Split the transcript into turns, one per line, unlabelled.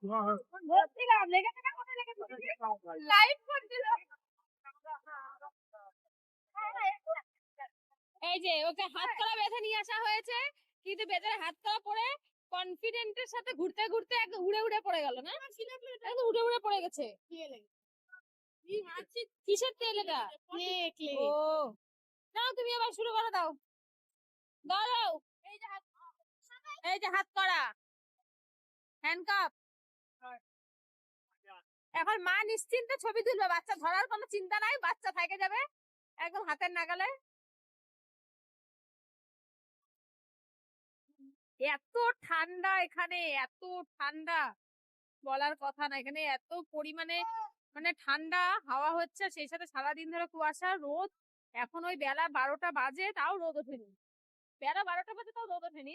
এই যে ওকে হাত করা বেঁধে নিয়ে আসা হয়েছে, কিন্তু বেচারা হাত করা পরে কনফিডেন্টের সাথে ঘুরতে ঘুরতে একদম উড়ে উড়ে পড়ে গেল না, একদম উড়ে উড়ে পড়ে গেছে। কিসের তেল এটা? ও নাও, তুমি আবার শুরু করে দাও, দাও। এই যে হাত করা হ্যান্ডকাপ। এখন মা নিশ্চিন্তে ছবি তুলবে, বাচ্চা ধরার কোনো চিন্তা নাই, বাচ্চা থেকে যাবে একদম হাতের নাগালে। এত ঠান্ডা এখানে, এত ঠান্ডা বলার কথা না, এখানে এত পরিমাণে মানে ঠান্ডা হাওয়া হচ্ছে, সেই সাথে সারাদিন ধরে কুয়াশা রোদ। এখন ওই বেলা 12টা বাজে তাও রোদ ওঠেনি, বেলা 12টা বাজে তাও রোদ ওঠেনি।